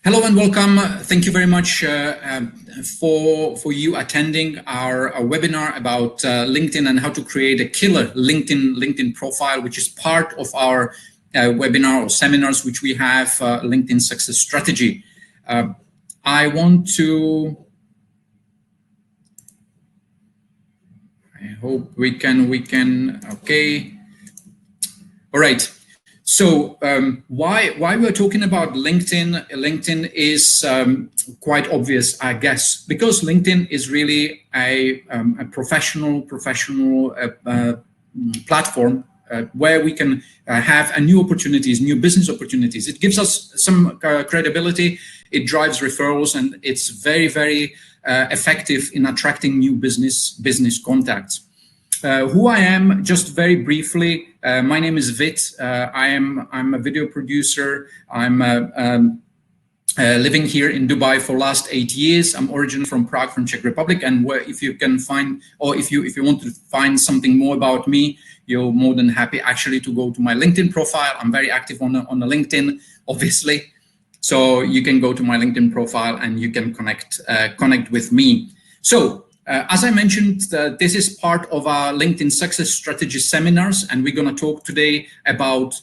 Hello and welcome. Thank you very much for you attending our webinar about LinkedIn and how to create a killer LinkedIn profile, which is part of our webinar or seminars which we have, LinkedIn Success Strategy. I hope we can, okay. All right. So why we're talking about LinkedIn? LinkedIn is quite obvious, I guess, because LinkedIn is really a professional platform where we can have new opportunities, new business opportunities. It gives us some credibility. It drives referrals, and it's very effective in attracting new business contacts. Who I am, just very briefly, my name is Vit. I'm a video producer. I'm living here in Dubai for last 8 years. I'm originally from Prague, from Czech Republic. And if you can find, or if you want to find something more about me, you're more than happy actually to go to my LinkedIn profile. I'm very active on the LinkedIn, obviously. So you can go to my LinkedIn profile and you can connect with me. So as I mentioned, this is part of our LinkedIn Success Strategy seminars, and we're going to talk today about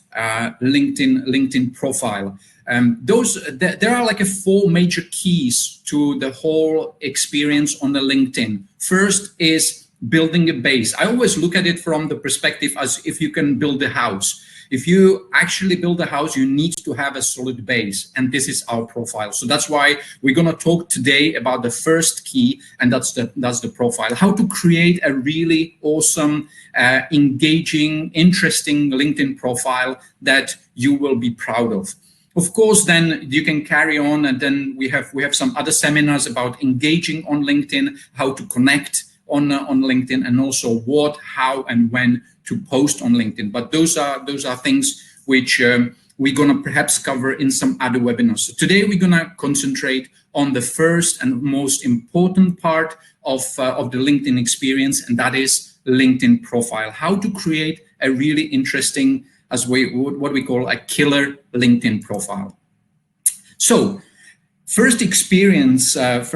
LinkedIn profile. There are like 4 major keys to the whole experience on the LinkedIn. First is building a base. I always look at it from the perspective as if you can build a house. If you actually build a house, you need to have a solid base, and this is our profile. So that's why we're going to talk today about the first key, and that's the profile. How to create a really awesome, engaging, interesting LinkedIn profile that you will be proud of. Of course, then you can carry on, and then we have some other seminars about engaging on LinkedIn, how to connect on LinkedIn, and also what, how, and when to post on LinkedIn. But those are things which we're going to perhaps cover in some other webinars. So today we're going to concentrate on the first and most important part of the LinkedIn experience, and that is LinkedIn profile. How to create a really interesting, what we call a killer LinkedIn profile. So first experience with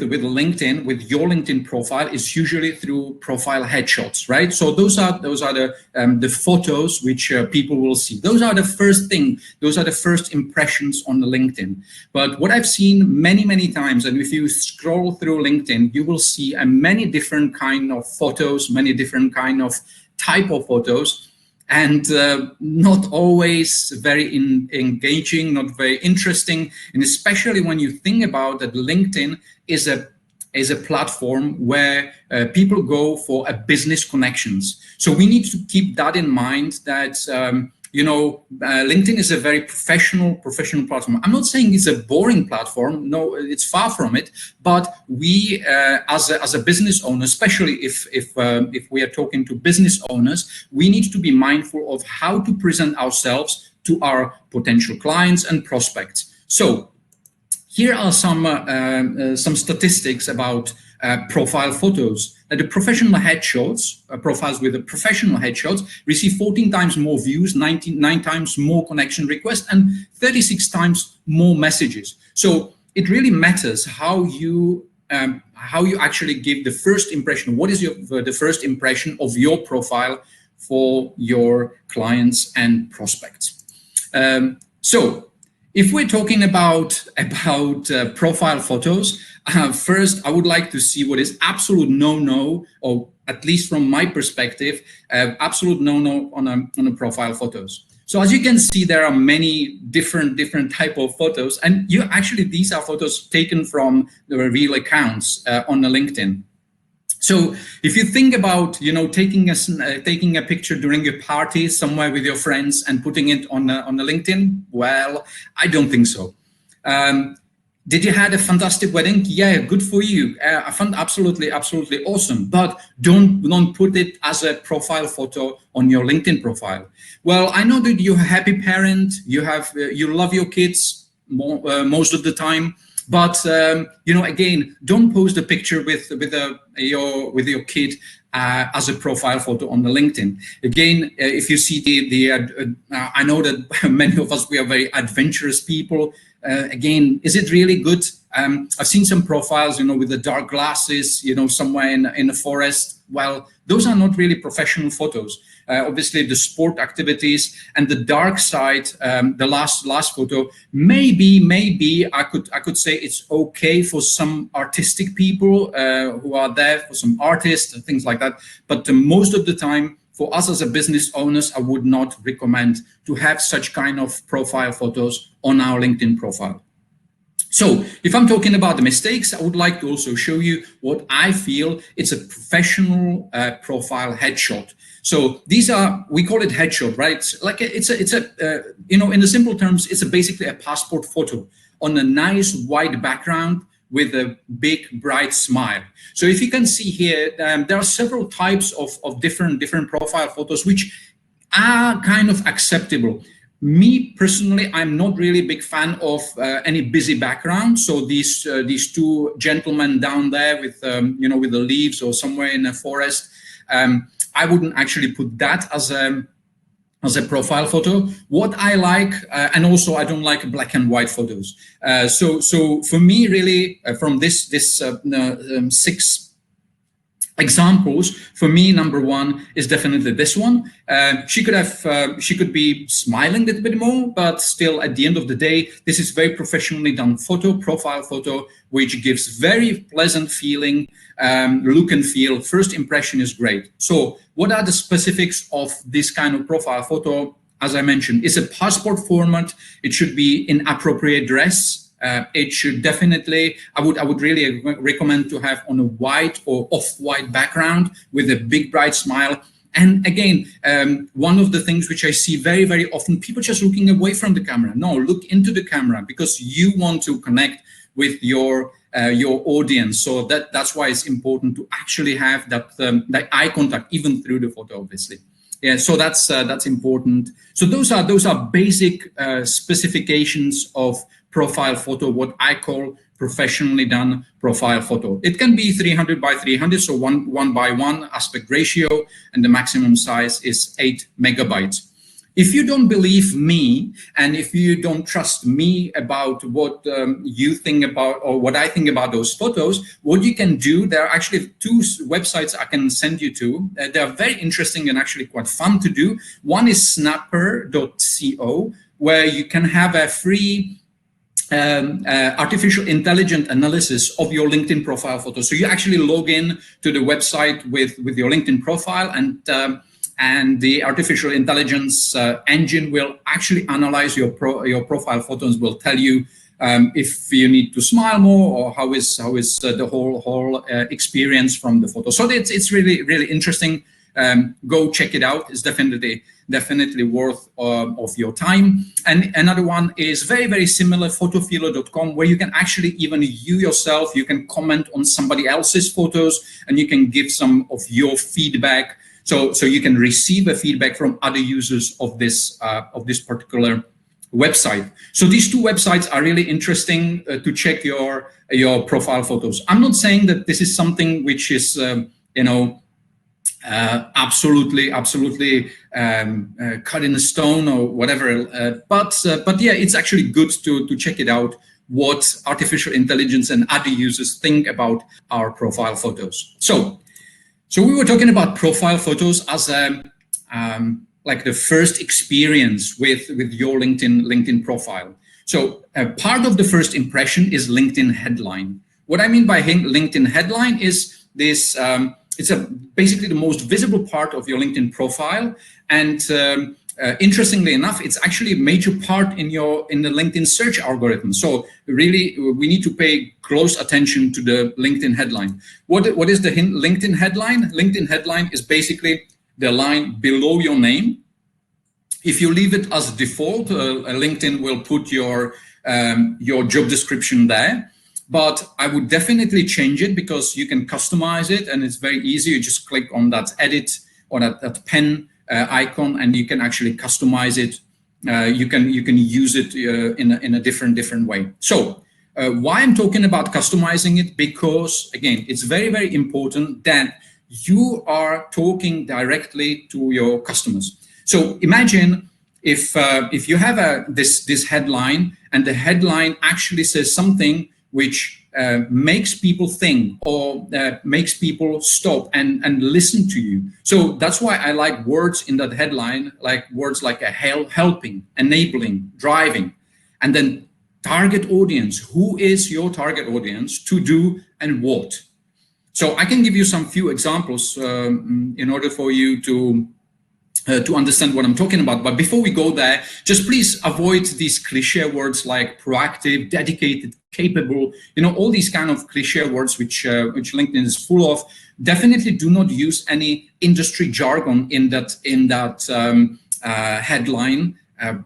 LinkedIn, with your LinkedIn profile, is usually through profile headshots, right? So those are the photos which people will see. Those are the first thing. Those are the first impressions on the LinkedIn. But what I've seen many times, and if you scroll through LinkedIn, you will see many different kind of photos, many different kind of type of photos. And not always very engaging, not very interesting, and especially when you think about that LinkedIn is a platform where people go for business connections. So we need to keep that in mind, that LinkedIn is a very professional platform. I'm not saying it's a boring platform. No, it's far from it. But we, as a business owner, especially if we are talking to business owners, we need to be mindful of how to present ourselves to our potential clients and prospects. So here are some statistics about profile photos. The professional headshots, profiles with the professional headshots, receive 14 times more views, 9 times more connection requests, and 36 times more messages. So it really matters how you actually give the first impression. What is the first impression of your profile for your clients and prospects? So if we're talking about profile photos, first I would like to see what is absolute no-no, or at least from my perspective, absolute no-no on a profile photos. So as you can see, there are many different type of photos, and these are photos taken from the real accounts on the LinkedIn. So if you think about, taking a picture during a party somewhere with your friends and putting it on the LinkedIn, well, I don't think so. Did you have a fantastic wedding? Yeah, good for you. I found absolutely awesome. But don't put it as a profile photo on your LinkedIn profile. Well, I know that you're a happy parent. You love your kids most of the time. But again, don't post a picture with your kid as a profile photo on the LinkedIn. Again, if you see I know that many of us, we are very adventurous people. Again, is it really good? I've seen some profiles, with the dark glasses, somewhere in a forest. Well, those are not really professional photos. Obviously, the sport activities and the dark side, the last photo, maybe I could say it's okay for some artistic people who are there, for some artists and things like that. But most of the time, for us as a business owners, I would not recommend to have such kind of profile photos on our LinkedIn profile. So if I'm talking about the mistakes, I would like to also show you what I feel it's a professional profile headshot. So these are, we call it headshot, right? Like it's a in the simple terms, it's basically a passport photo on a nice white background with a big bright smile. So if you can see here, there are several types of different profile photos which are kind of acceptable. Me personally, I'm not really a big fan of any busy background. So these two gentlemen down there with with the leaves or somewhere in a forest, I wouldn't actually put that as a profile photo. What I like, and also I don't like black and white photos. So for me, really, from this 6 examples, for me, number one is definitely this one. She could be smiling a little bit more, but still, at the end of the day, this is very professionally done profile photo, which gives very pleasant feeling, look and feel. First impression is great. So what are the specifics of this kind of profile photo? As I mentioned, it's a passport format. It should be in appropriate dress. It should definitely, I would really recommend to have on a white or off-white background with a big bright smile. And again, one of the things which I see very, very often, people just looking away from the camera. No, look into the camera, because you want to connect with your audience. So that's why it's important to actually have that eye contact, even through the photo, obviously. Yeah, so that's important. So those are basic specifications of profile photo, what I call professionally done profile photo. It can be 300 by 300, so 1:1 aspect ratio, and the maximum size is 8 megabytes. If you don't believe me, and if you don't trust me about what you think about, or what I think about those photos, what you can do, there are actually 2 websites I can send you to. They're very interesting and actually quite fun to do. One is snapper.co, where you can have a free artificial intelligence analysis of your LinkedIn profile photo. So you actually log in to the website with your LinkedIn profile, and the artificial intelligence engine will actually analyze your profile photos, will tell you if you need to smile more, or how is the whole experience from the photo. So it's really, really interesting. Go check it out. It's definitely worth of your time. And another one is very, very similar, photophilo.com, where you can actually, even you yourself, you can comment on somebody else's photos, and you can give some of your feedback. So you can receive a feedback from other users of this particular website. So these 2 websites are really interesting to check your profile photos. I'm not saying that this is something which is absolutely cut in a stone or whatever, but yeah, it's actually good to check it out, what artificial intelligence and other users think about our profile photos. So we were talking about profile photos as like the first experience with your LinkedIn profile. So part of the first impression is LinkedIn headline. What I mean by LinkedIn headline is this. It's basically the most visible part of your LinkedIn profile, and interestingly enough, it's actually a major part in the LinkedIn search algorithm. So really, we need to pay close attention to the LinkedIn headline. What is the LinkedIn headline? LinkedIn headline is basically the line below your name. If you leave it as default, LinkedIn will put your job description there. But I would definitely change it, because you can customize it, and it's very easy. You just click on that edit or that pen icon, and you can actually customize it. You can use it in a different way. So Why I'm talking about customizing it? Because again, it's very, very important that you are talking directly to your customers. So imagine if you have this headline, and the headline actually says something which makes people think, or makes people stop and listen to you. So that's why I like words in that headline, like words like helping, enabling, driving, and then target audience. Who is your target audience? To do and what? So I can give you some few examples in order for you to understand what I'm talking about. But before we go there, just please avoid these cliche words like proactive, dedicated, capable, all these kind of cliche words which LinkedIn is full of. Definitely do not use any industry jargon in that headline,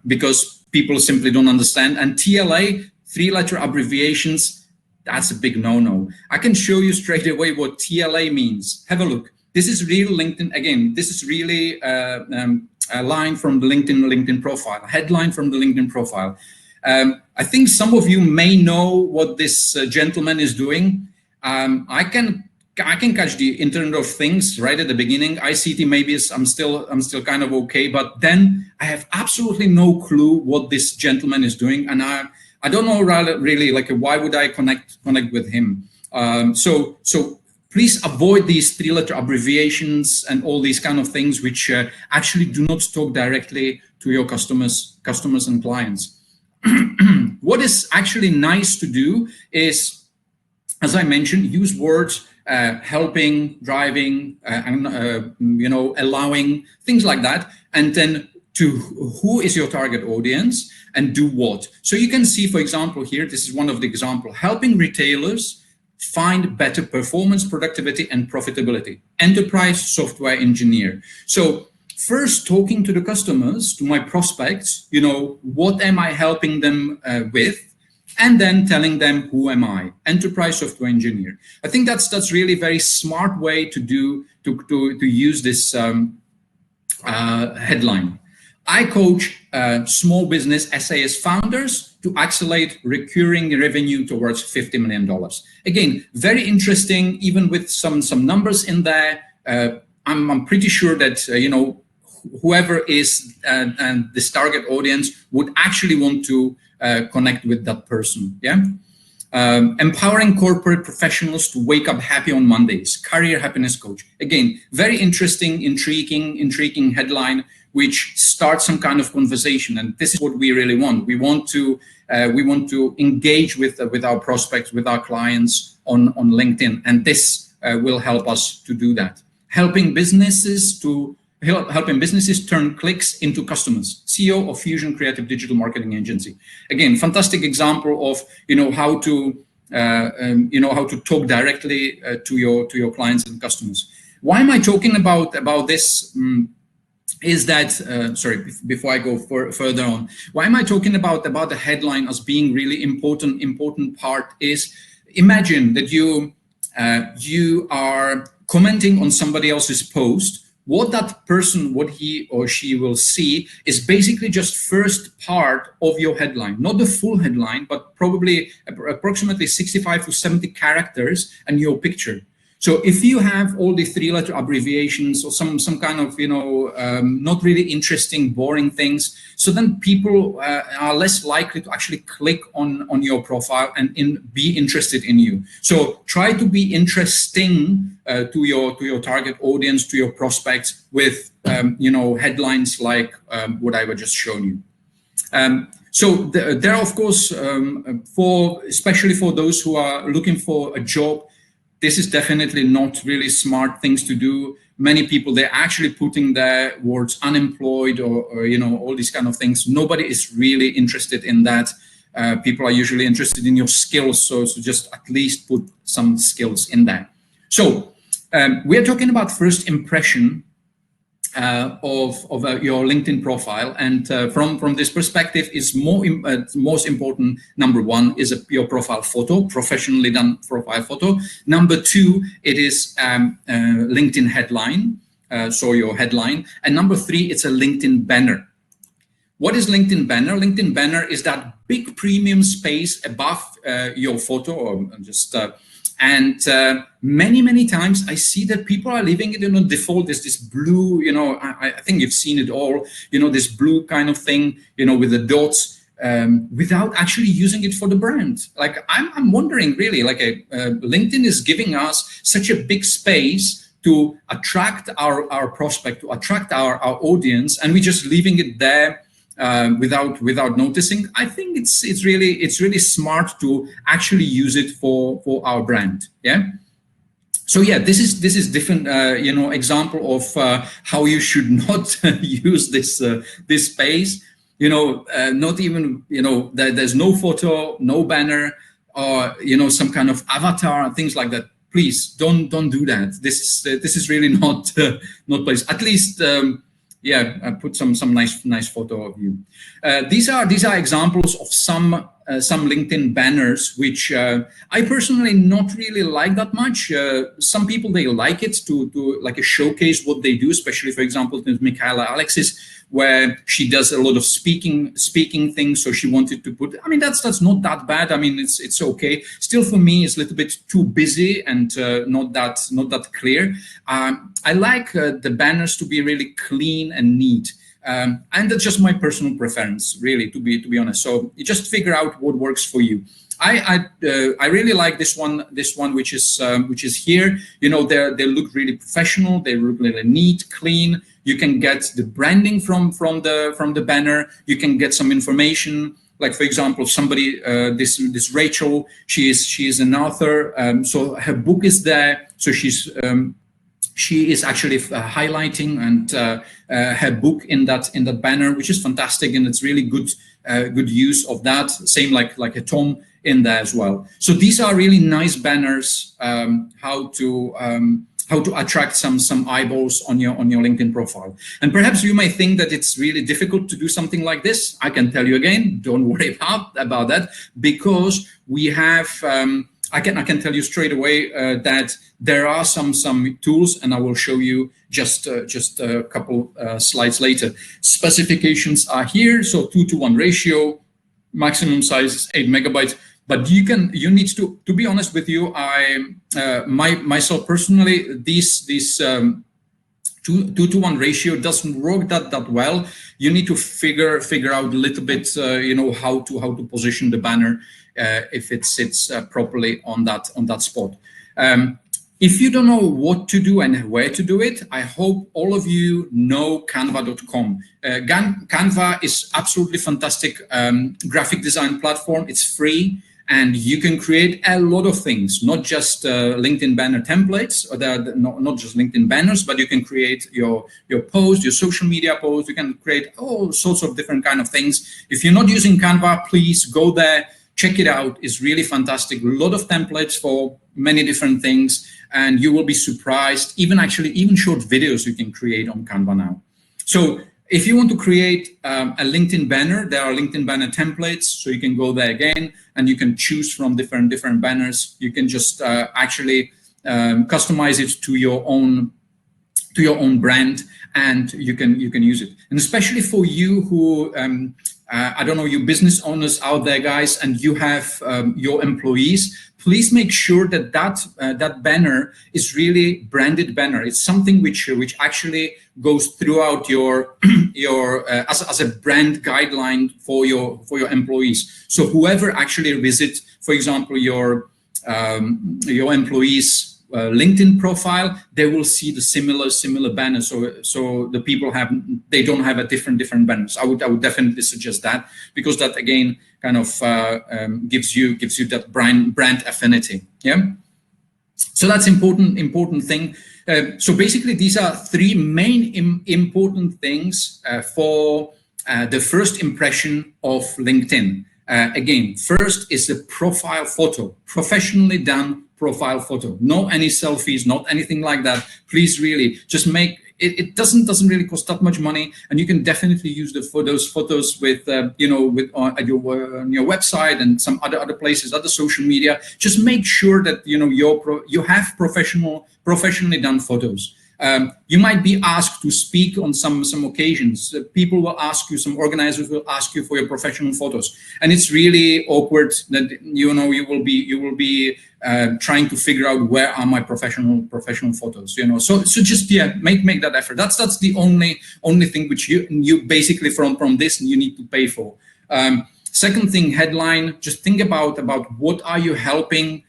because people simply don't understand. And TLA, 3-letter abbreviations, that's a big no-no. I can show you straight away what TLA means. Have a look. This is real LinkedIn. Again, this is really a line from the LinkedIn profile, a headline from the LinkedIn profile. I think some of you may know what this gentleman is doing. I can catch the Internet of Things right at the beginning. ICT maybe I'm still kind of okay, but then I have absolutely no clue what this gentleman is doing, and I don't know really like why would I connect with him. So please avoid these 3-letter abbreviations and all these kind of things which actually do not talk directly to your customers and clients. What is actually nice to do is, as I mentioned, use words helping, driving, and allowing, things like that, and then to who is your target audience and do what. So you can see, for example, here, this is one of the examples, helping retailers find better performance, productivity, and profitability. Enterprise software engineer. So first, talking to the customers, to my prospects, what am I helping them with? And then telling them, who am I? Enterprise software engineer. I think that's really a very smart way to use this headline. I coach small business SAS founders to accelerate recurring revenue towards $50 million. Again, very interesting, even with some numbers in there. I'm pretty sure that whoever is this target audience would actually want to connect with that person. Yeah. Empowering corporate professionals to wake up happy on Mondays. Career happiness coach. Again, very interesting, intriguing headline, which starts some kind of conversation, and this is what we really want. We want to engage with our prospects, with our clients on LinkedIn, and this will help us to do that. Helping businesses turn clicks into customers. CEO of Fusion Creative Digital Marketing Agency. Again, fantastic example of how to talk directly to your clients and customers. Why am I talking about this? Is that sorry, before I go further on, why am I talking about the headline as being really important part is, imagine that you are commenting on somebody else's post. What that person, what he or she will see is basically just first part of your headline, not the full headline, but probably approximately 65 to 70 characters and your picture. So if you have all the 3-letter abbreviations or some kind of, not really interesting, boring things, so then people are less likely to actually click on your profile and be interested in you. So try to be interesting to your target audience, to your prospects with, headlines like what I was just showing you. So there are, of course, especially for those who are looking for a job, this is definitely not really smart things to do. Many people, they're actually putting their words unemployed or all these kind of things. Nobody is really interested in that. People are usually interested in your skills. So just at least put some skills in there. So we are talking about first impression of your LinkedIn profile, and from this perspective, is most important. Number one is your profile photo, professionally done profile photo. Number two, it is LinkedIn headline, so your headline, and number three, it's a LinkedIn banner. What is LinkedIn banner? LinkedIn banner is that big premium space above your photo, or just and many times I see that people are leaving it on default. There's this blue, I think you've seen it all, this blue kind of thing, with the dots. Without actually using it for the brand. Like I'm wondering really, like LinkedIn is giving us such a big space to attract our prospect, to attract our audience, and we're just leaving it there without noticing. I think it's really smart to actually use it for our brand. Yeah. So yeah, this is different, example of how you should not use this space. Not even, there's no photo, no banner, or, some kind of avatar, things like that. Please don't do that. This is really not place. At least, I put some nice photo of you. These are examples of some LinkedIn banners, which I personally not really like that much. Some people, they like it to like a showcase what they do, especially, for example, with Michaela Alexis, where she does a lot of speaking things. So she wanted to put, I mean, that's not that bad. I mean, it's okay. Still, for me, it's a little bit too busy and not that clear. I like the banners to be really clean and neat. And that's just my personal preference, really, to be honest. So you just figure out what works for you. I really like this one which is here. They look really professional. They look really neat, clean. You can get the branding from the banner. You can get some information. Like, for example, somebody, this Rachel, she is an author. So her book is there. So she is actually highlighting and her book in that banner, which is fantastic, and it's really good use of that. Same like a Tom in there as well. So these are really nice banners. How to attract some eyeballs on your LinkedIn profile. And perhaps you may think that it's really difficult to do something like this. I can tell you again, don't worry about that, because we have. I can tell you straight away that there are some tools, and I will show you just a couple slides later. Specifications are here, so 2:1 ratio, maximum size is 8 megabytes. But you need to be honest with you. Myself personally, this 2:1 ratio doesn't work that well. You need to figure out a little bit, how to position the banner if it sits properly on that spot. If you don't know what to do and where to do it, I hope all of you know Canva.com. Canva is absolutely fantastic graphic design platform. It's free. And you can create a lot of things, not just LinkedIn banner templates, or not just LinkedIn banners, but you can create your post, your social media post. You can create all sorts of different kind of things. If you're not using Canva, please go there, check it out. It's really fantastic. A lot of templates for many different things, and you will be surprised. Even short videos you can create on Canva now. So if you want to create a LinkedIn banner, there are LinkedIn banner templates, so you can go there again, and you can choose from different banners. You can just actually customize it to your own brand, and you can use it. And especially for you who I don't know, you business owners out there, guys, and you have your employees, please make sure that that banner is really branded banner. It's something which actually goes throughout your as a brand guideline for your employees. So whoever actually visit, for example, your employees' LinkedIn profile, they will see the similar banners. So the people they don't have a different banners. I would definitely suggest that, because that again kind of gives you that brand affinity. Yeah. So that's important thing. So basically, these are three main important things for the first impression of LinkedIn. Again, first is the profile photo, professionally done profile photo. No any selfies, not anything like that. Please, really, just make it. It doesn't really cost that much money, and you can definitely use those photos with at your website and some other places, other social media. Just make sure that you have professionally done photos. You might be asked to speak on some occasions. People will ask you, some organizers will ask you for your professional photos, and it's really awkward that you will be trying to figure out where are my professional photos. So just make that effort. That's the only thing which you basically from this you need to pay for. Second thing, headline. Just think about what are you helping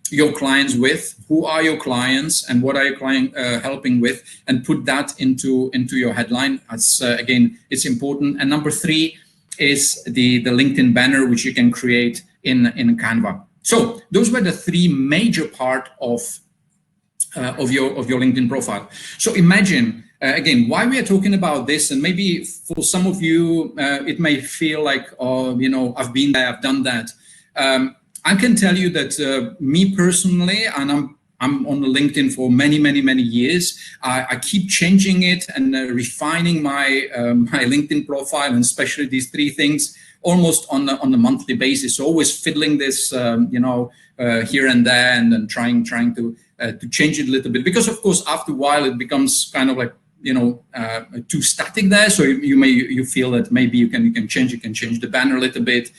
your clients with, who are your clients, and what are your helping with, and put that into your headline. That's again, it's important. And number 3 is the LinkedIn banner, which you can create in Canva. So those were the 3 major part of your LinkedIn profile. So imagine again why we are talking about this, and maybe for some of you it may feel like, oh, I've been there, I've done that. I can tell you that me personally, and I'm on LinkedIn for many years. I keep changing it and refining my my LinkedIn profile, and especially these 3 things, almost on a monthly basis. Always fiddling this, here and there, and then trying to change it a little bit, because of course after a while it becomes kind of like too static there. So you feel that maybe you can change the banner a little bit,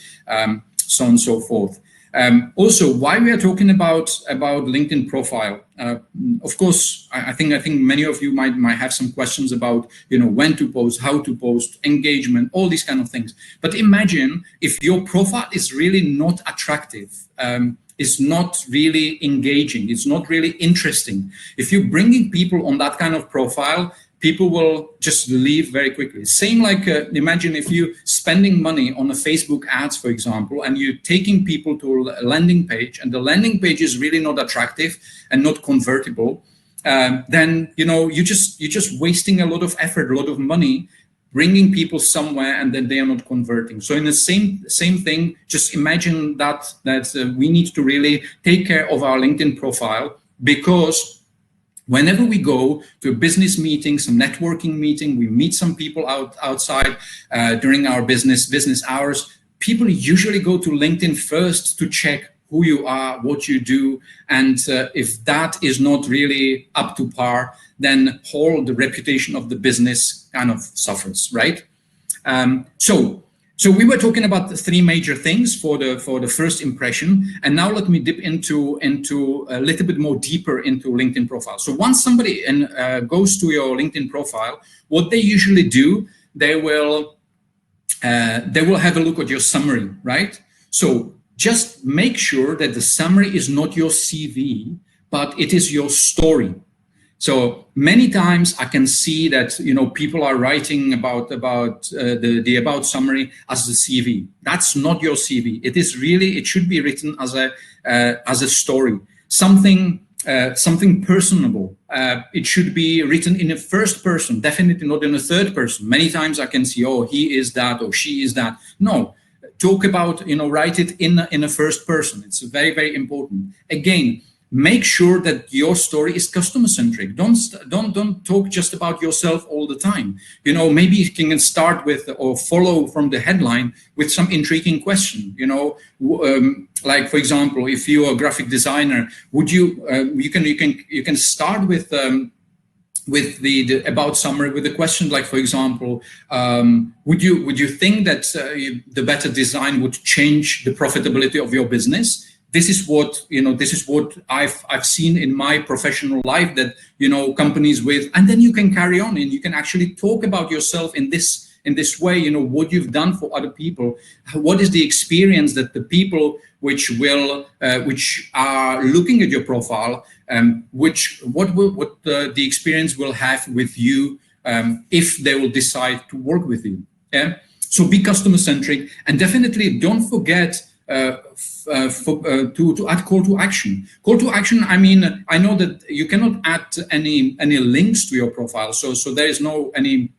so on and so forth. Also, why we are talking about LinkedIn profile? Of course, I think many of you might have some questions about when to post, how to post, engagement, all these kind of things. But imagine if your profile is really not attractive, is not really engaging, it's not really interesting. If you're bringing people on that kind of profile, people will just leave very quickly. Same like, imagine if you're spending money on a Facebook ads, for example, and you're taking people to a landing page, and the landing page is really not attractive and not convertible, then you're just wasting a lot of effort, a lot of money, bringing people somewhere, and then they are not converting. So in the same thing, just imagine that we need to really take care of our LinkedIn profile, because whenever we go to a business meeting, some networking meeting, we meet some people outside during our business hours, people usually go to LinkedIn first to check who you are, what you do, and if that is not really up to par, then the reputation of the business kind of suffers, right? So we were talking about the 3 major things for the first impression, and now let me dip into a little bit more deeper into LinkedIn profile. So once somebody goes to your LinkedIn profile, what they usually do, they will have a look at your summary, right? So just make sure that the summary is not your CV, but it is your story. So many times I can see that people are writing about the about summary as the CV. That's not your CV. It should be written as a story, something personable. It should be written in a first person, definitely not in a third person. Many times I can see, oh, he is that or she is that. No, talk about, write it in a first person. It's very important. Again, make sure that your story is customer centric. Don't talk just about yourself all the time. Maybe you can start with or follow from the headline with some intriguing question. Like for example, if you're a graphic designer, would you can start with the about summary with a question like, for example, would you think that the better design would change the profitability of your business? This is what I've seen in my professional life that companies with, and then you can carry on and you can actually talk about yourself in this way. What you've done for other people, what is the experience that the people which are looking at your profile, what the experience will have with you if they will decide to work with you. Yeah. So be customer centric, and definitely don't forget to add call to action. Call to action, I mean, I know that you cannot add any links to your profile, so there is no any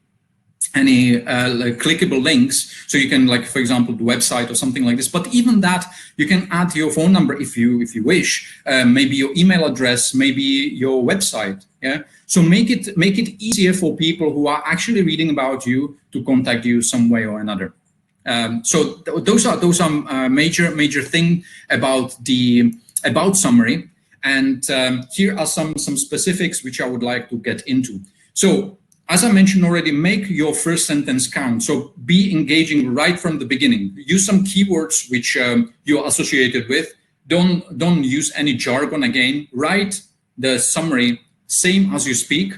like clickable links, so you can, like, for example, the website or something like this. But even that, you can add your phone number if you wish, maybe your email address, maybe your website. Yeah, so make it easier for people who are actually reading about you to contact you some way or another. So those are major thing about the about summary. And here are some specifics which I would like to get into. So, as I mentioned already, make your first sentence count. So be engaging right from the beginning. Use some keywords which you're associated with. Don't use any jargon again. Write the summary same as you speak.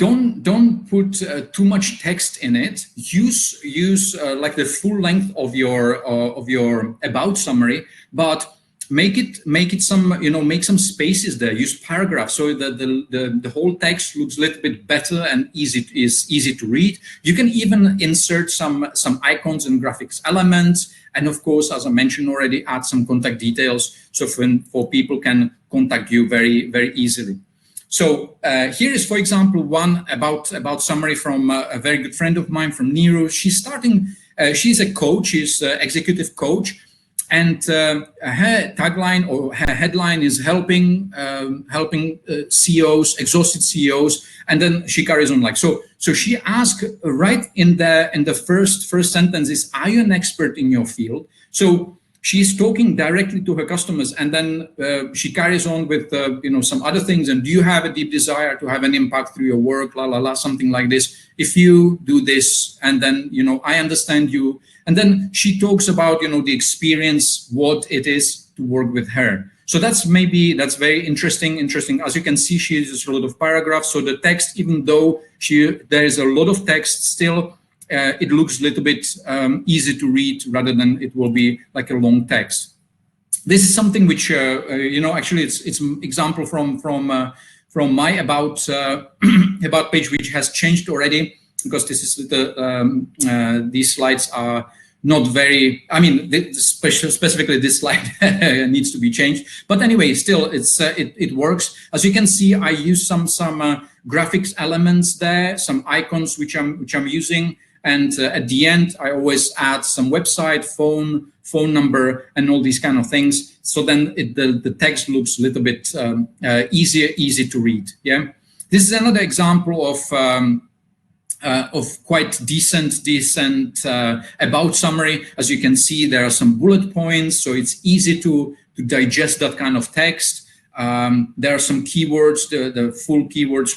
Don't put too much text in it. Use like the full length of your about summary, but make it some, make some spaces there. Use paragraphs so that the whole text looks a little bit better and easy to read. You can even insert some icons and graphics elements, and of course, as I mentioned already, add some contact details so for people can contact you very easily. So here is, for example, one about summary from a very good friend of mine from Nero. She's a coach, she's an executive coach, and her tagline or her headline is helping CEOs, exhausted CEOs, and then she carries on like so. So she asked right in the first sentence is, are you an expert in your field? So she's talking directly to her customers, and then she carries on with some other things. And do you have a deep desire to have an impact through your work? Something like this. If you do this, and then I understand you. And then she talks about the experience, what it is to work with her. So that's very interesting. As you can see, she uses a lot of paragraphs. So the text, even though there is a lot of text still, it looks a little bit easy to read rather than it will be like a long text. This is something which actually it's an example from my about page, which has changed already, because this is these slides are not very. I mean, specifically this slide needs to be changed. But anyway, still it works. As you can see, I use some graphics elements there, some icons which I'm using. And at the end, I always add some website, phone number, and all these kind of things. So then the text looks a little bit easy to read. Yeah, this is another example of quite decent about summary. As you can see, there are some bullet points, so it's easy to digest that kind of text. There are some keywords, the full keywords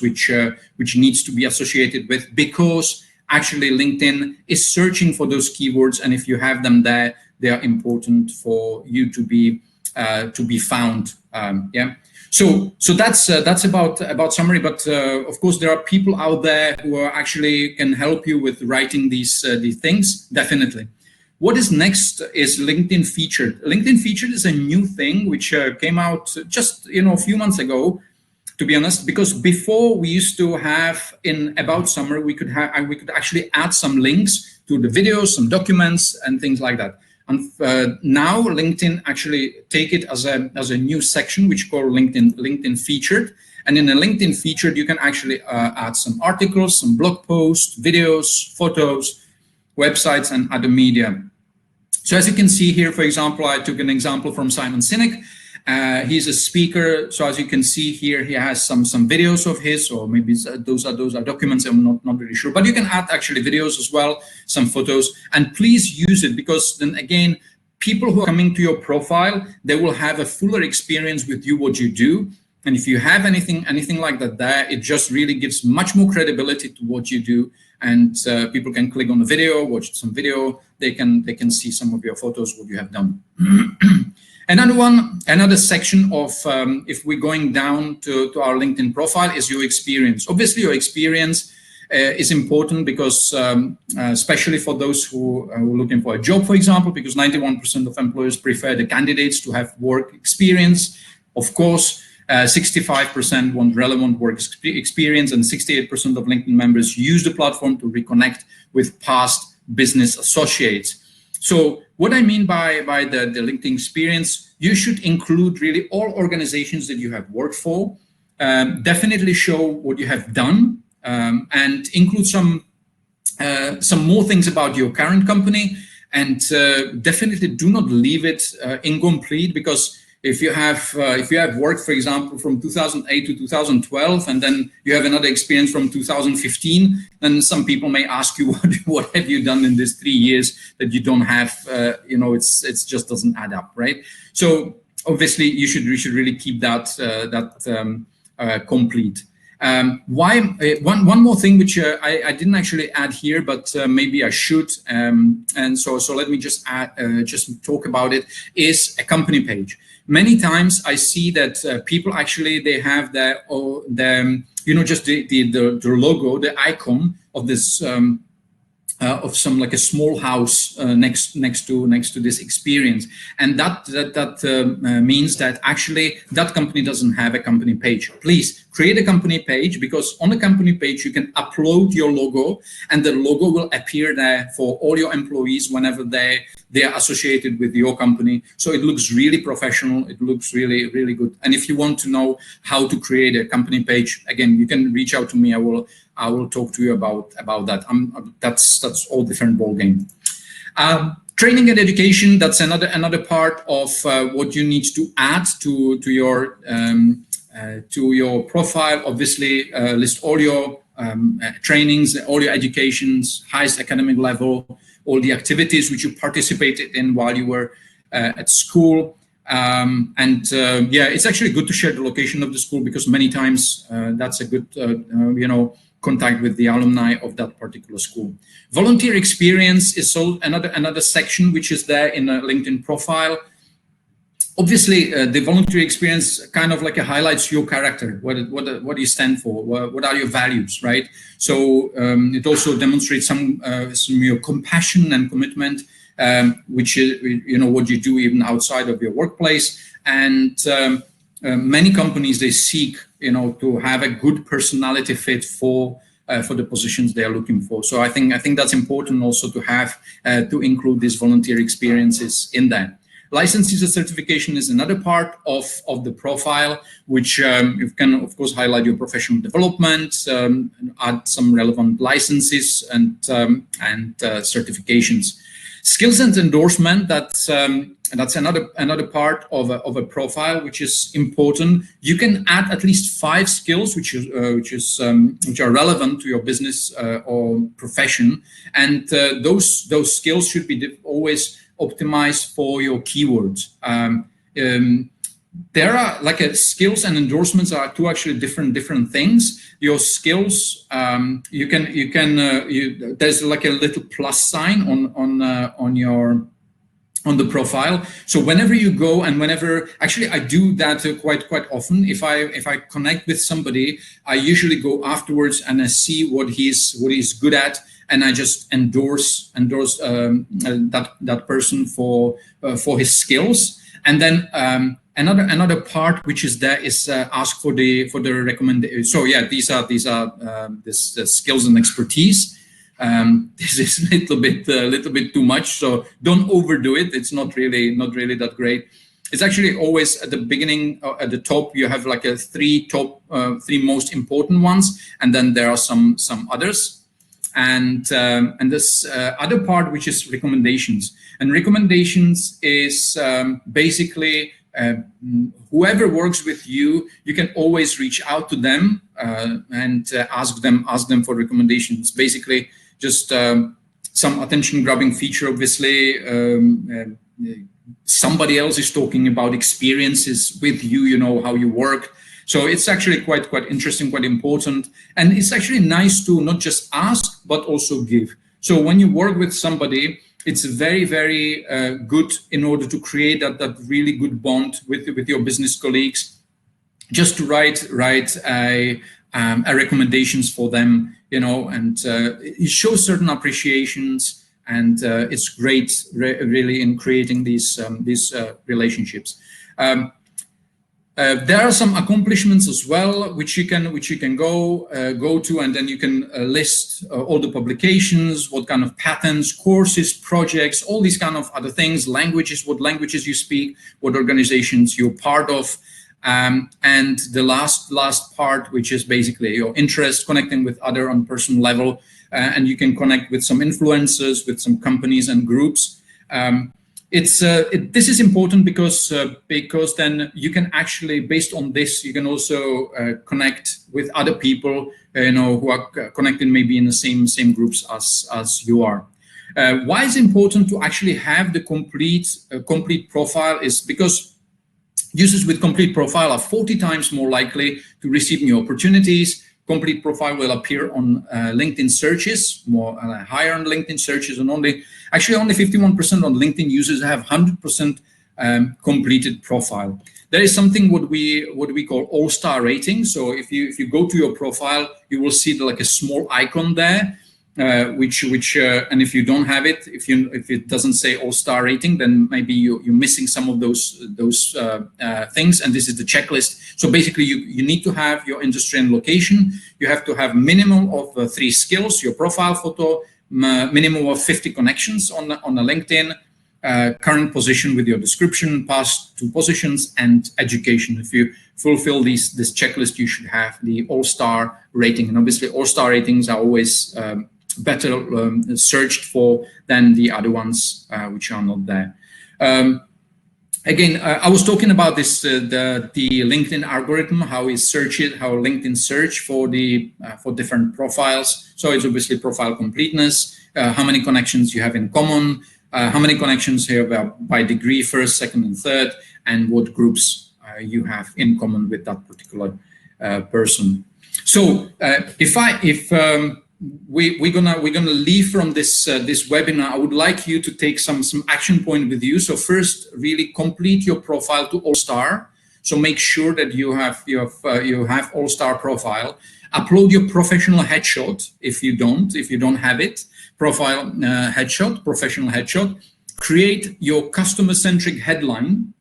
which needs to be associated with, because actually LinkedIn is searching for those keywords, and if you have them there, they are important for you to be found. Yeah. So that's about summary. But of course, there are people out there who actually can help you with writing these things. Definitely. What is next is LinkedIn Featured. LinkedIn Featured is a new thing which came out just a few months ago, to be honest, because before we used to have in about summary, we could actually add some links to the videos, some documents, and things like that. And now LinkedIn actually take it as a new section which called LinkedIn Featured. And in the LinkedIn Featured, you can actually add some articles, some blog posts, videos, photos, websites, and other media. So as you can see here, for example, I took an example from Simon Sinek. He's a speaker, so as you can see here, he has some videos of his, or maybe those are documents. I'm not really sure, but you can add actually videos as well, some photos, and please use it, because then again, people who are coming to your profile, they will have a fuller experience with you, what you do, and if you have anything like that there, it just really gives much more credibility to what you do, and people can click on the video, watch some video, they can see some of your photos, what you have done. Another section of, if we're going down to our LinkedIn profile, is your experience. Obviously, your experience is important because, especially for those who are looking for a job, for example, because 91% of employers prefer the candidates to have work experience. Of course, 65% want relevant work experience, and 68% of LinkedIn members use the platform to reconnect with past business associates. So what I mean by the LinkedIn experience, you should include really all organizations that you have worked for, definitely show what you have done, and include some more things about your current company, and definitely do not leave it incomplete, because if you have worked, for example, from 2008 to 2012, and then you have another experience from 2015, then some people may ask you, what have you done in these 3 years that you don't have? It's just doesn't add up, right? So obviously you should really keep that complete. One more thing which I didn't actually add here, but maybe I should, and so let me just talk about it, is a company page. Many times I see that people actually, they have their just the logo, the icon of this of some like a small house next to this experience, and that means that actually that company doesn't have a company page. Please create a company page, because on the company page you can upload your logo, and the logo will appear there for all your employees whenever they are associated with your company. So it looks really professional, it looks really good. And if you want to know how to create a company page, again, you can reach out to me. I will talk to you about that. That's all different ball game. Training and education, that's another part of what you need to add to your profile. Obviously, list all your trainings, all your educations, highest academic level, all the activities which you participated in while you were at school. Yeah, it's actually good to share the location of the school, because many times that's a good contact with the alumni of that particular school. Volunteer experience is another section which is there in a LinkedIn profile. Obviously, the volunteer experience kind of like highlights your character, what do you stand for, what are your values, right? So it also demonstrates some your compassion and commitment, which is what you do even outside of your workplace. And many companies, they seek to have a good personality fit for the positions they are looking for. So I think that's important also to have to include these volunteer experiences in there. Licenses and certification is another part of the profile, which you can of course highlight your professional development, add some relevant licenses and certifications. Skills and endorsement, that's another part of a profile which is important. You can add at least 5 skills which are relevant to your business or profession, and those skills should be always optimized for your keywords. There are skills and endorsements are two actually different things. Your skills, there's like a little plus sign on the profile. So whenever you go, and actually I do that quite often. If I connect with somebody, I usually go afterwards and I see what he's good at, and I just endorse that person for his skills. And then another part which is there is ask for the recommendation. So yeah, these are this skills and expertise. This is a little bit too much, so don't overdo it. It's not really that great. It's actually always at the beginning, at the top, you have like three most important ones, and then there are some others. And this other part, which is recommendations. And recommendations is basically whoever works with you, you can always reach out to them and ask them for recommendations. Basically, just some attention-grabbing feature. Obviously, somebody else is talking about experiences with you, how you work. So it's actually quite interesting, quite important. And it's actually nice to not just ask, but also give. So when you work with somebody, it's very good in order to create that really good bond with your business colleagues, just to write a recommendations for them, and it shows certain appreciations, and it's great really in creating these relationships. There are some accomplishments as well, which you can go to, and then you can list all the publications, what kind of patents, courses, projects, all these kind of other things, languages, what languages you speak, what organizations you're part of, and the last part, which is basically your interest, connecting with other on personal level, and you can connect with some influencers, with some companies and groups. This is important because then you can actually, based on this, you can also connect with other people, who are connected maybe in the same groups as you are. Why is it important to actually have the complete profile is because Users with complete profile are 40 times more likely to receive new opportunities. Complete profile will appear on LinkedIn searches, more higher on LinkedIn searches, and only 51% on LinkedIn users have 100% completed profile. There is something what we call all-star rating. So if you go to your profile, you will see like a small icon there, which and if you don't have it, if it doesn't say all-star rating, then maybe you're missing some of those things. And this is the checklist. So basically, you need to have your industry and location. You have to have minimum of 3 skills: your profile photo, minimum of 50 connections on a LinkedIn, current position with your description, past 2 positions, and education. If you fulfill this checklist, you should have the all-star rating. And obviously, all-star ratings are always better searched for than the other ones which are not there. Again, I was talking about this the LinkedIn algorithm, how LinkedIn search for different profiles. So it's obviously profile completeness, how many connections you have in common, how many connections you have by degree, first, second, and third, and what groups you have in common with that particular person. So we're gonna leave from this webinar, I would like you to take some action point with you. So first, really complete your profile to all-star. So make sure that you have all-star profile. Upload your professional headshot if you don't have it. Profile headshot, professional headshot. Create your customer-centric headline.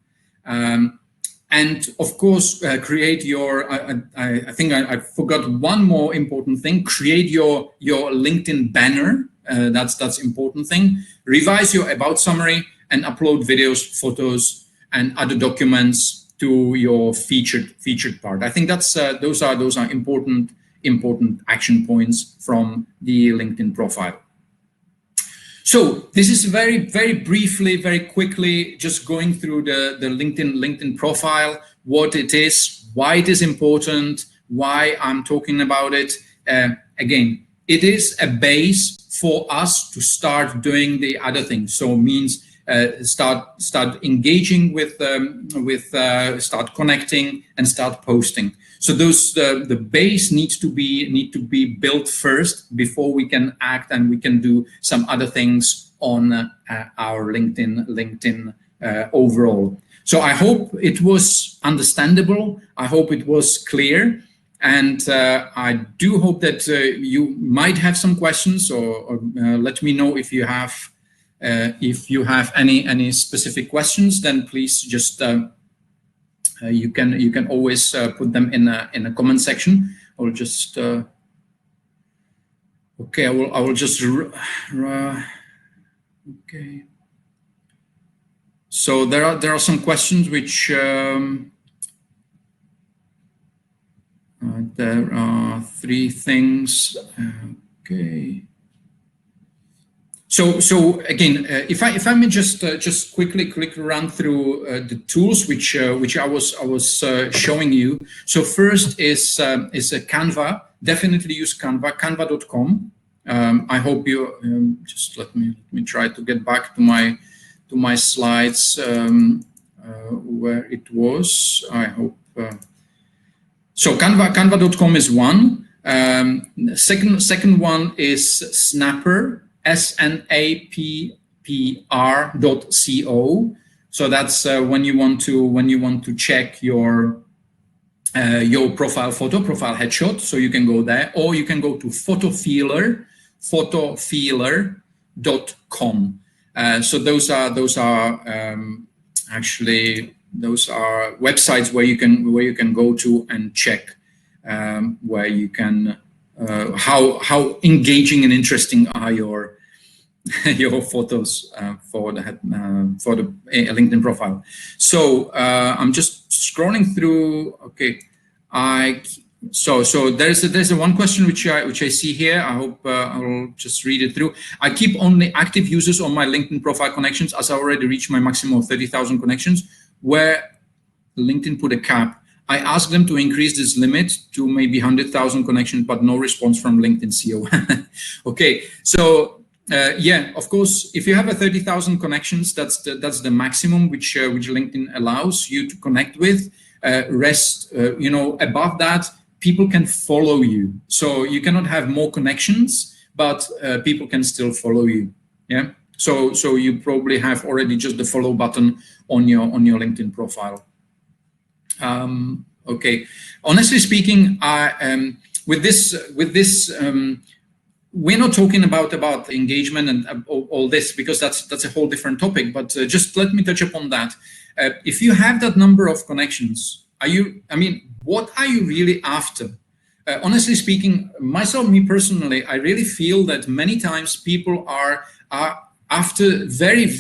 And of course, create your, I think I forgot one more important thing, create your LinkedIn banner. That's important thing. Revise your about summary and upload videos, photos, and other documents to your featured part. I think that's those are important action points from the LinkedIn profile. So this is very briefly, very quickly, just going through the LinkedIn profile, what it is, why it is important, why I'm talking about it. Again, it is a base for us to start doing the other things. So it means start engaging with start connecting and start posting. So the base needs to be built first before we can act and we can do some other things on our LinkedIn overall. So I hope it was understandable. I hope it was clear, and I do hope that you might have some questions, or let me know if you have any specific questions. Then please just. You can always put them in a comment section. I'll just okay. I will just okay. So there are some questions which there are 3 things. Okay. So again, if I may just quickly run through the tools which I was showing you. So first is a Canva. Definitely use Canva. Canva.com. I hope you just let me try to get back to my slides where it was. I hope. So Canva.com is one. Second one is Snapper. snapr.co. So that's when you want to check your profile photo, profile headshot. So you can go there, or you can go to photofeeler.com. So those are actually websites where you can go to and check where you can how engaging and interesting are your photos for the LinkedIn profile. So I'm just scrolling through. Okay, so there's a one question which I see here. I hope I'll just read it through. I keep only active users on my LinkedIn profile connections, as I already reached my maximum of 30,000 connections, where LinkedIn put a cap. I asked them to increase this limit to maybe 100,000 connections, but no response from LinkedIn CEO. Okay, so Yeah, of course. If you have a 30,000 connections, that's the maximum which LinkedIn allows you to connect with. Above that, people can follow you. So you cannot have more connections, but people can still follow you. Yeah. So you probably have already just the follow button on your LinkedIn profile. Okay. Honestly speaking, with this. We're not talking about engagement and all this, because that's a whole different topic. But just let me touch upon that. If you have that number of connections, what are you really after? Honestly speaking, me personally, I really feel that many times people are after very,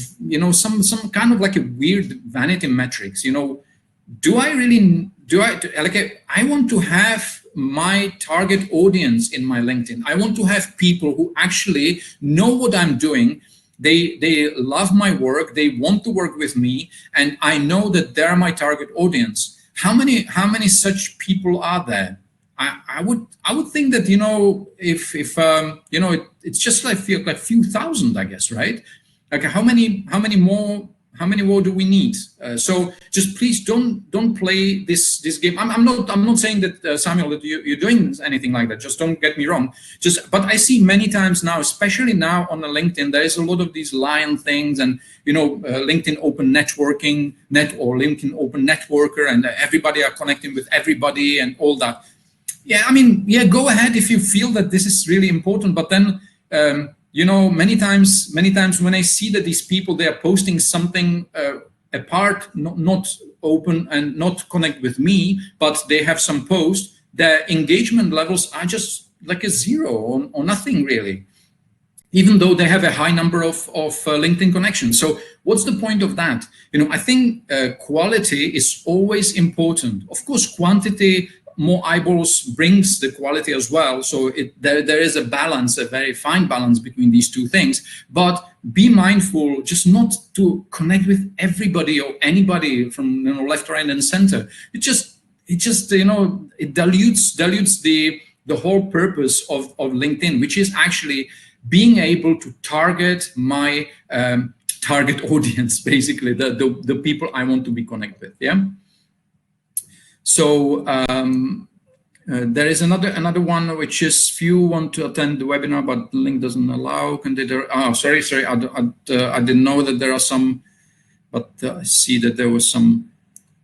some kind of like a weird vanity metrics. I want to have my target audience in my LinkedIn. I want to have people who actually know what I'm doing. They love my work. They want to work with me, and I know that they're my target audience. How many such people are there? I would think that if it's just like a few thousand, I guess, right? Like how many more do we need? So just please don't play this game. I'm not saying that Samuel, that you're doing anything like that. Just don't get me wrong. But I see many times now, especially now on the LinkedIn, there is a lot of these lion things, and LinkedIn Open Networking or LinkedIn Open Networker, and everybody are connecting with everybody and all that. Yeah, go ahead if you feel that this is really important. But then many times when I see that these people, they are posting something apart, not open and not connect with me, but they have some post, their engagement levels are just like a zero or nothing really, even though they have a high number of LinkedIn connections. So what's the point of that? I think quality is always important. Of course, quantity, more eyeballs brings the quality as well. So there is a balance, a very fine balance between these two things. But be mindful just not to connect with everybody or anybody from left, right, and center. It dilutes the whole purpose of LinkedIn, which is actually being able to target my target audience, basically the people I want to be connected with. Yeah. So there is another one, which is few want to attend the webinar, but the link doesn't allow. Sorry, I didn't know that there are some, but I see that there was some.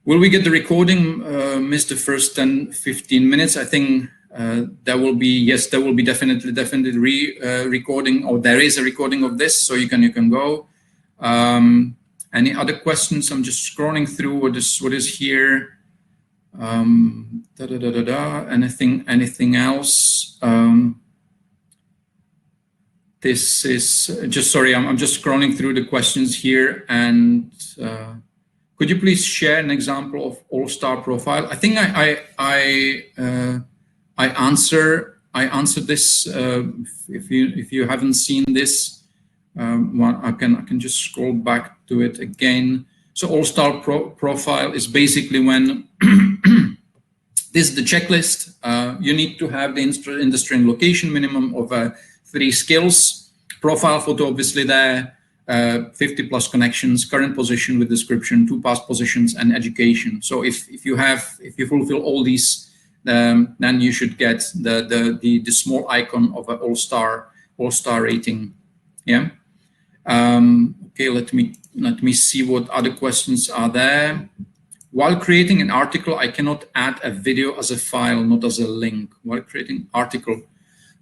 Will we get the recording? Missed the first 10-15 minutes. I think there will be definitely recording, or there is a recording of this, so you can go. Any other questions? I'm just scrolling through what is here. Anything else? This is just, sorry, I'm just scrolling through the questions here, and could you please share an example of all-star profile? I think I answered this. If you haven't seen this, I can just scroll back to it again. So all-star profile is basically when this is the checklist. You need to have the industry and location minimum of 3 skills. Profile photo, obviously there, 50 plus connections, current position with description, 2 past positions, and education. So if you fulfill all these, then you should get the small icon of an all-star rating. Yeah. Okay, let me see what other questions are there. While creating an article, I cannot add a video as a file, not as a link. While creating article,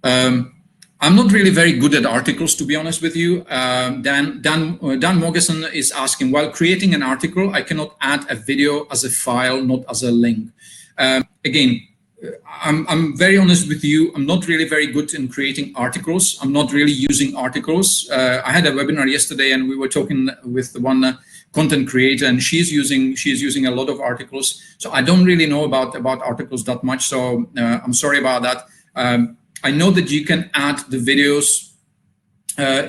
I'm not really very good at articles, to be honest with you. Dan Morgeson is asking, while creating an article, I cannot add a video as a file, not as a link. Again, I'm very honest with you. I'm not really very good in creating articles. I'm not really using articles. I had a webinar yesterday, and we were talking with one content creator, and she's using a lot of articles. So I don't really know about articles that much. So I'm sorry about that. I know that you can add the videos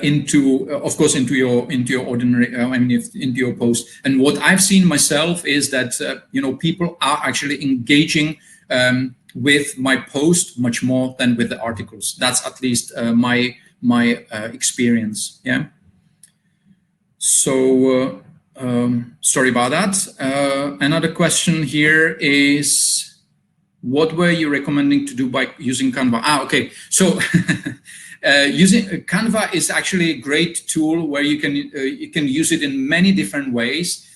into your ordinary, into your post. And what I've seen myself is that people are actually engaging with my post much more than with the articles. That's at least my experience. Yeah. So sorry about that. Another question here is, what were you recommending to do by using Canva? Okay. So using Canva is actually a great tool where you can use it in many different ways.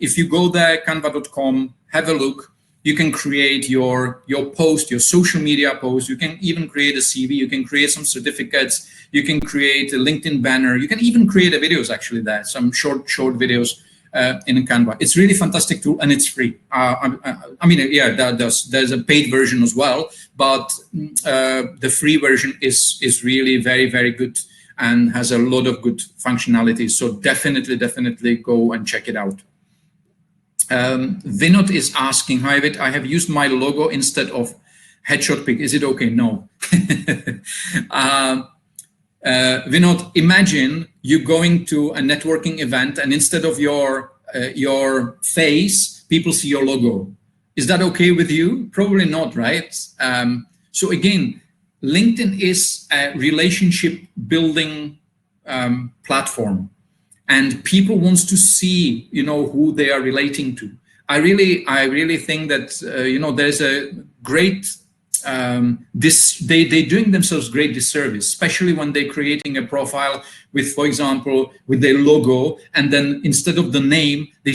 If you go there, canva.com, have a look. You can create your post, your social media post. You can even create a CV. You can create some certificates. You can create a LinkedIn banner. You can even create a videos actually there, some short videos in Canva. It's really fantastic tool and it's free. I mean, yeah, there's a paid version as well, but the free version is really very, very good and has a lot of good functionalities. So definitely go and check it out. Vinod is asking, hi Vit, I have used my logo instead of headshot pic. Is it okay? No. Vinod, imagine you going to a networking event and instead of your face, people see your logo. Is that okay with you? Probably not, right? So again, LinkedIn is a relationship building platform, and people wants to see, who they are relating to. I really think that there's a great they're doing themselves great disservice, especially when they're creating a profile with, for example, with their logo, and then instead of the name, they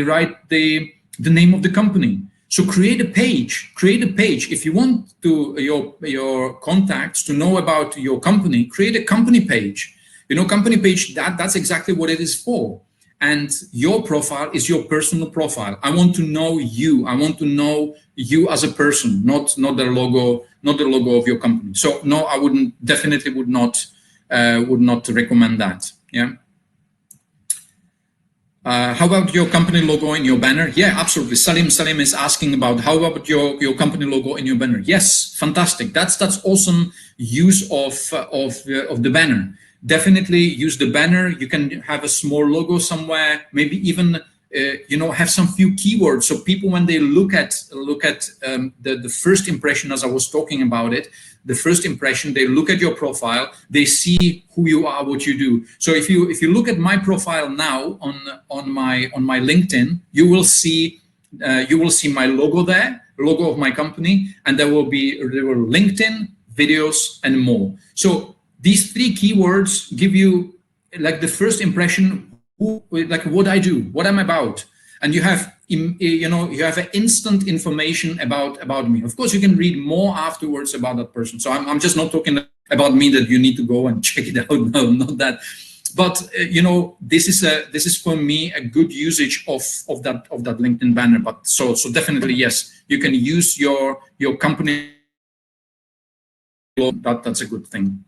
write the name of the company. So create a page. If you want to your contacts to know about your company, create a company page. Company page, that's exactly what it is for. And your profile is your personal profile. I want to know you. I want to know you as a person, not the logo of your company. So no, I definitely would not recommend that. Yeah. How about your company logo in your banner? Yeah, absolutely. Salim is asking about how about your company logo in your banner? Yes, fantastic. That's awesome use of the banner. Definitely use the banner. You can have a small logo somewhere, maybe even have some few keywords, so people, when they look at the first impression, as I was talking about it, the first impression, they look at your profile, they see who you are, what you do. So if you look at my profile now on my LinkedIn, you will see my logo there, logo of my company, and there will LinkedIn, videos, and more. So these three keywords give you like the first impression, like what I do, what I'm about, and you have an instant information about me. Of course, you can read more afterwards about that person. So I'm just not talking about me that you need to go and check it out. No, not that. But this is for me a good usage of that LinkedIn banner. But so definitely yes, you can use your company. That's a good thing.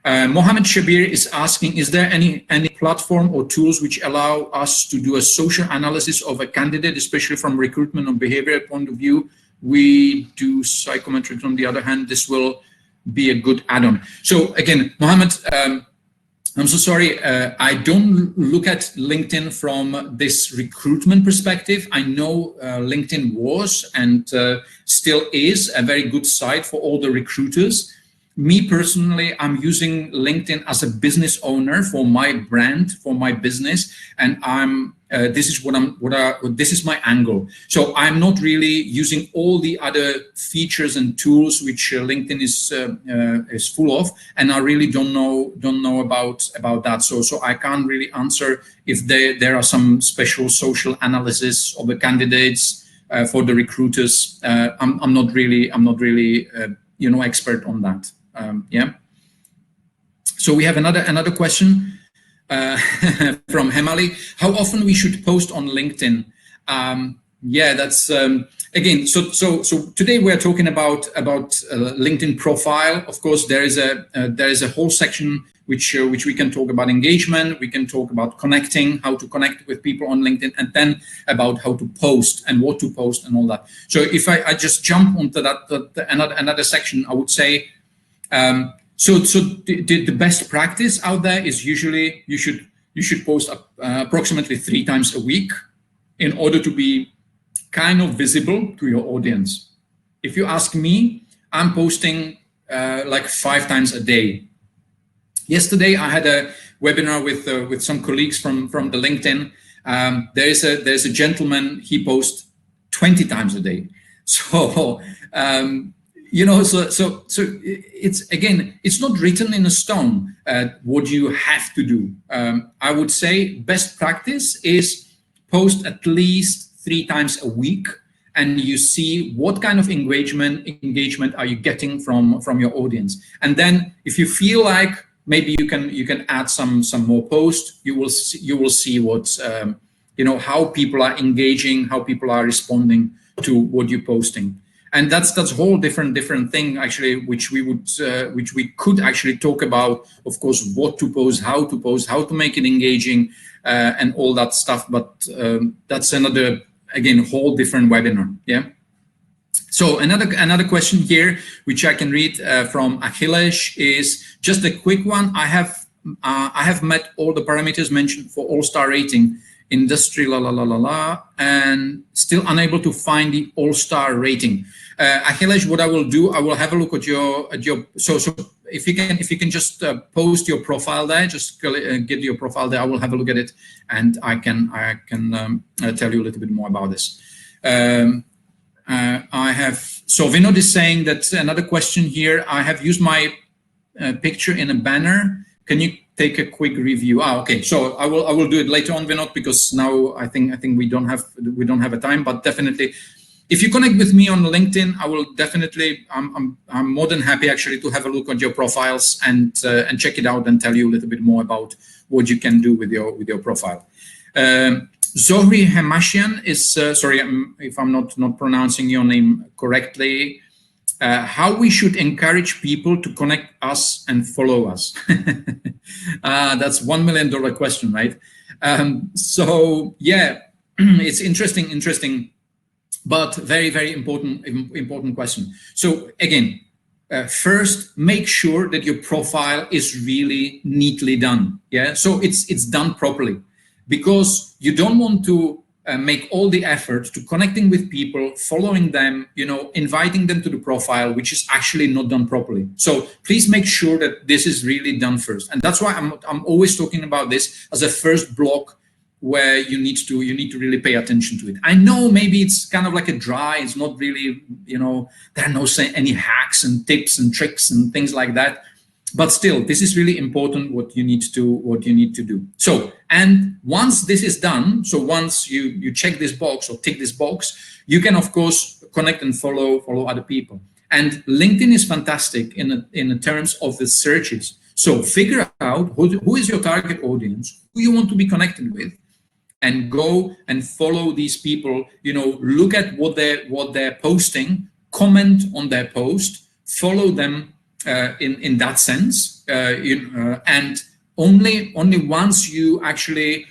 Mohammed Shabir is asking, is there any platform or tools which allow us to do a social analysis of a candidate, especially from recruitment or behavioral point of view? We do psychometrics on the other hand. This will be a good add-on. So again, Mohammed, I'm so sorry, I don't look at LinkedIn from this recruitment perspective. I know LinkedIn was and still is a very good site for all the recruiters. Me personally, I'm using LinkedIn as a business owner for my brand, for my business, and this is my angle. So I'm not really using all the other features and tools which LinkedIn is full of, and I really don't know about that. So I can't really answer if there are some special social analysis of the candidates for the recruiters. I'm not really expert on that. Yeah. So we have another question from Hemali. How often we should post on LinkedIn? Yeah, that's again. So today we are talking about LinkedIn profile. Of course, there is a whole section which we can talk about engagement. We can talk about connecting, how to connect with people on LinkedIn, and then about how to post and what to post and all that. So if I just jump onto another section, I would say. So the best practice out there is usually you should post approximately 3 times a week in order to be kind of visible to your audience. If you ask me, I'm posting like 5 times a day. Yesterday, I had a webinar with some colleagues from the LinkedIn. There's a gentleman, he posts 20 times a day. So you know, so it's, again, it's not written in a stone what you have to do. I would say best practice is post at least 3 times a week, and you see what kind of engagement are you getting from your audience. And then if you feel like maybe you can add some more posts, you will see what's you know, how people are engaging, how people are responding to what you're posting. And that's a whole different thing, actually, which we could actually talk about, of course, what to post, how to make it engaging, and all that stuff. But that's another, again, whole different webinar. Yeah. So another question here, which I can read from Achilles, is just a quick one. I have met all the parameters mentioned for all-star rating, industry, and still unable to find the all-star rating. Achilles, what I will do, I will have a look at your so if you can just post your profile there, just get your profile there. I will have a look at it, and I can tell you a little bit more about this. So Vinod is saying that another question here. I have used my picture in a banner. Can you take a quick review? Okay. So I will do it later on, Vinod, because now I think we don't have a time. But definitely, if you connect with me on LinkedIn, I will definitely. I'm more than happy actually to have a look at your profiles and check it out and tell you a little bit more about what you can do with your profile. Zohri Hamashian is sorry if I'm not pronouncing your name correctly. How we should encourage people to connect us and follow us? That's $1 million question, right? So yeah, it's interesting, but very important question. So again, first, make sure that your profile is really neatly done. Yeah, so it's done properly, because you don't want to make all the effort to connecting with people, following them, you know, inviting them to the profile, which is actually not done properly. So please make sure that this is really done first. And that's why I'm always talking about this as a first block, where you need to really pay attention to it. I know maybe it's kind of like a dry, it's not really, you know, there are no any hacks and tips and tricks and things like that. But still, this is really important what you need to do. So, and once this is done, so once you check this box or tick this box, you can of course connect and follow other people. And LinkedIn is fantastic in the terms of the searches. So figure out who is your target audience, who you want to be connected with, and go and follow these people. You know, look at what they're posting, comment on their post, follow them. In that sense, and only once you actually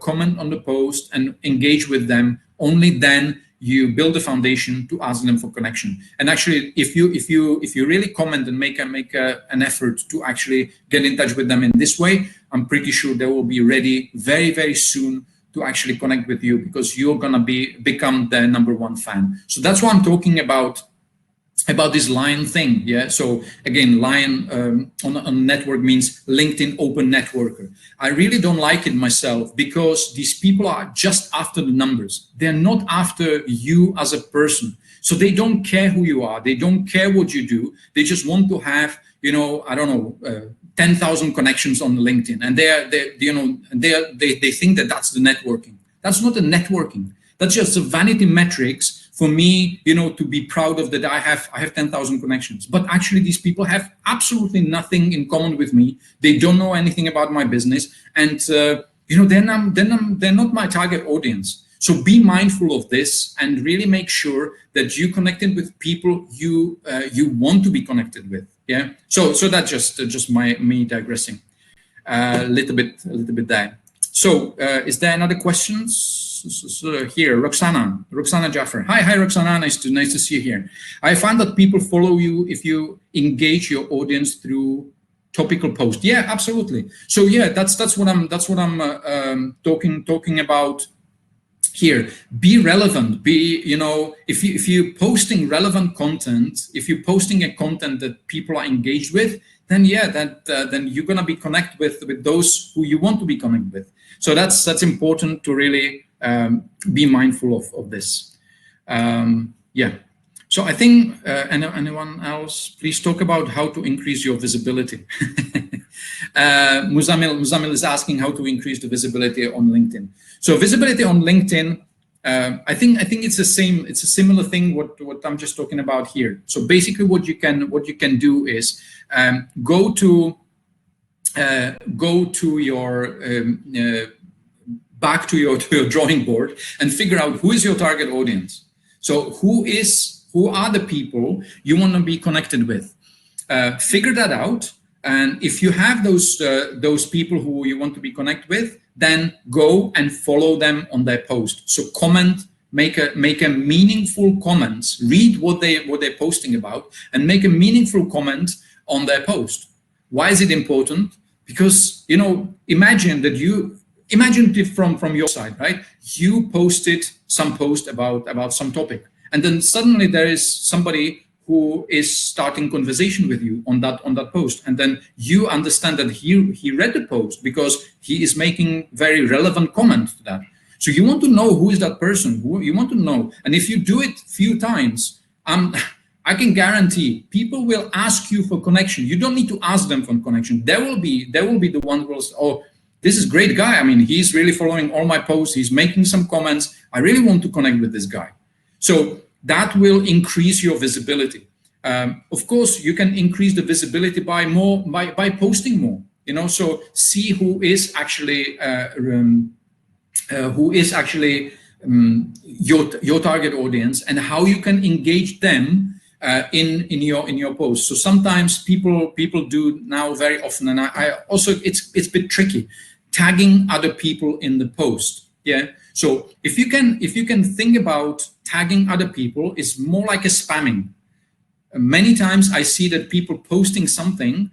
comment on the post and engage with them, only then you build a foundation to ask them for connection. And actually, if you really comment and make an effort to actually get in touch with them in this way, I'm pretty sure they will be ready very soon to actually connect with you, because you're gonna become their #1 fan. So that's what I'm talking about this Lion thing. Yeah, so again, Lion on network means LinkedIn Open Networker. I really don't like it myself, because these people are just after the numbers. They're not after you as a person. So they don't care who you are, they don't care what you do, they just want to have, you know, I don't know, 10,000 connections on LinkedIn, and they think that that's the networking. That's not the networking. That's just a vanity metrics for me, you know, to be proud of that I have 10,000 connections. But actually, these people have absolutely nothing in common with me. They don't know anything about my business, and you know, they're not my target audience. So be mindful of this and really make sure that you connected with people you want to be connected with. Yeah. So that's just me digressing a little bit there. So is there another questions? So here, Roxana Jaffer. Hi, Roxana. Nice to see you here. I find that people follow you if you engage your audience through topical posts. Yeah, absolutely. So yeah, that's what I'm talking about. here, be relevant, be, you know, if you're posting relevant content, if you're posting a content that people are engaged with, then yeah, then you're gonna be connected with those who you want to be connected with. So that's important to really be mindful of this. Yeah. So I think, anyone else, please talk about how to increase your visibility. Muzamil is asking how to increase the visibility on LinkedIn. So visibility on LinkedIn, I think it's the same. It's a similar thing what I'm just talking about here. So basically, what you can do is go to your back to your drawing board and figure out who is your target audience. So who are the people you want to be connected with? Figure that out. And if you have those people who you want to be connected with, then go and follow them on their post. So comment, make a meaningful comments, read what they're posting about, and make a meaningful comment on their post. Why is it important? Because, you know, imagine it from your side, right? You posted some post about some topic, and then suddenly there is somebody who is starting conversation with you on that post, and then you understand that he read the post because he is making very relevant comment to that. So you want to know who is that person, who you want to know, and if you do it few times, I can guarantee people will ask you for connection. You don't need to ask them for connection. There will be the one who will say, oh, this is a great guy. I mean, he's really following all my posts. He's making some comments. I really want to connect with this guy. So that will increase your visibility. Of course, you can increase the visibility by posting more. You know, so see who is actually your target audience and how you can engage them in your posts. So sometimes people do now very often, and I also it's a bit tricky, tagging other people in the post. Yeah. So if you can think about tagging other people, is more like a spamming. Many times I see that people posting something,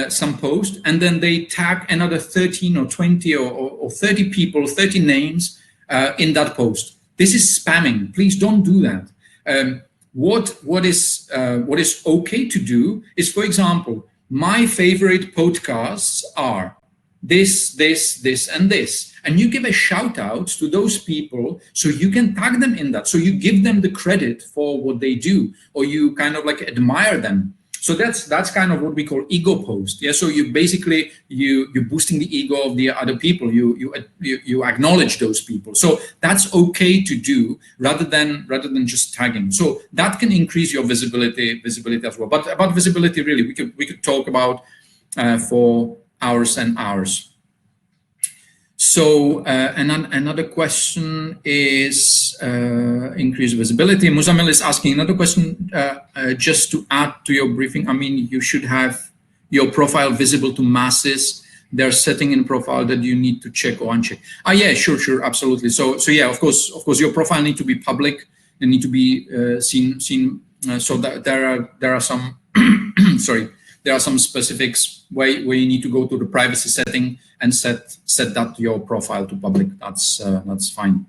some post, and then they tag another 13 or 20 or 30 people, 30 names in that post. This is spamming. Please don't do that. What is okay to do is, for example, my favorite podcasts are this, and this. And you give a shout out to those people, so you can tag them in that. So you give them the credit for what they do, or you kind of like admire them. So that's kind of what we call ego post. Yeah. So you basically you're boosting the ego of the other people. You acknowledge those people. So that's okay to do rather than just tagging. So that can increase your visibility as well. But about visibility, really, we could talk about for hours and hours. So another question is increased visibility. Muzamil is asking another question, just to add to your briefing. I mean, you should have your profile visible to masses. There's setting in profile that you need to check or uncheck. Yeah, sure, absolutely. So yeah, of course, your profile need to be public. They need to be seen. So that there are some sorry. There are some specifics where you need to go to the privacy setting and set that your profile to public. That's fine.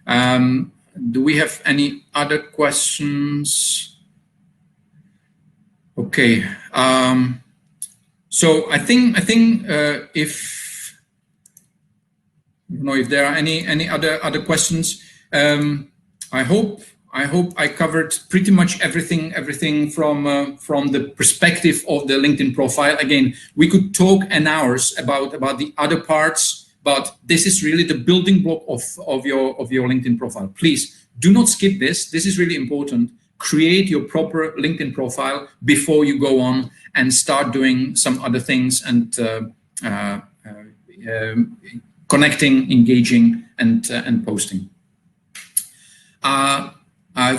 Do we have any other questions? Okay. So I think if there are any other questions, I hope I covered pretty much everything from the perspective of the LinkedIn profile. Again, we could talk an hours about the other parts, but this is really the building block of your LinkedIn profile. Please do not skip this. This is really important. Create your proper LinkedIn profile before you go on and start doing some other things and connecting, engaging, and posting.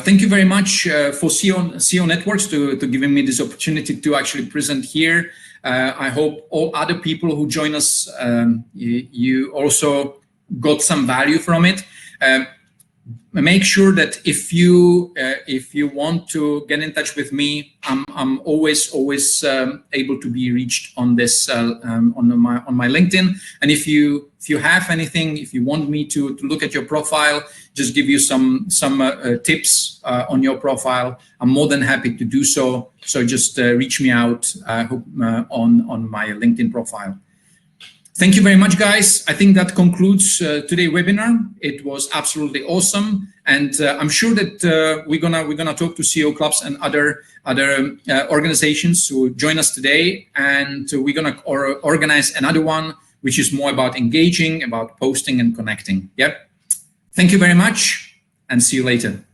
Thank you very much for CEO Networks to giving me this opportunity to actually present here. I hope all other people who join us, you also got some value from it. make sure that if you want to get in touch with me, I'm always able to be reached on this on my LinkedIn. And if you have anything, if you want me to look at your profile, just give you some tips on your profile, I'm more than happy to do so. So just reach me out on my LinkedIn profile. Thank you very much, guys. I think that concludes today's webinar. It was absolutely awesome, and I'm sure that we're gonna talk to CEO clubs and other organizations who join us today, and we're gonna organize another one, which is more about engaging, about posting and connecting. Yep. Thank you very much, and see you later.